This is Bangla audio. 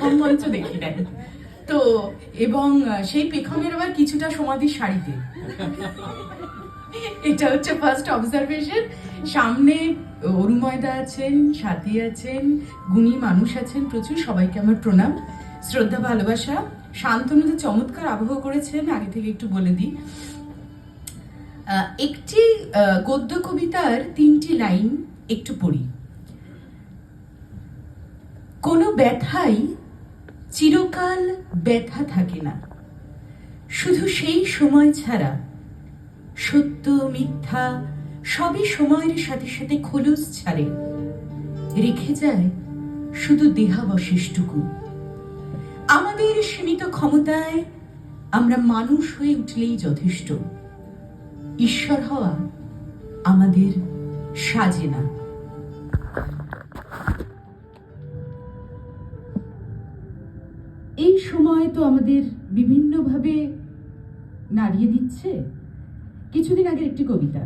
এরকম মঞ্চ দেখি নাই। তো এবং সেই পেখমের আবার কিছুটা সমাধির শাড়িতে। এটা হচ্ছে ফার্স্ট অবজারভেশন। সামনে অরুময়দা আছেন, সাথী আছেন, গুণী মানুষ আছেন প্রচুর, সবাইকে আমার প্রণাম, শ্রদ্ধা, ভালোবাসা। শান্তনু যে চমৎকার আবহ করেছেন আগে থেকে একটু বলে দিই। একটি গদ্য কবিতার 3টি লাইন একটু পড়ি। কোনো ব্যথাই চিরকাল ব্যথা থাকে না, শুধু সেই সময় ছাড়া সত্য মিথ্যা সবই সময়ের সাথে সাথে খোলস ছাড়ে, রেখে যায় শুধু দেহাবশেষটুকু। আমাদের সীমিত ক্ষমতায় আমরা মানুষ হয়ে উঠলেই যথেষ্ট, ঈশ্বর হওয়া আমাদের সাজে না। এই সময় তো আমাদের বিভিন্নভাবে নাড়িয়ে দিচ্ছে। কিছুদিন আগের একটি কবিতা,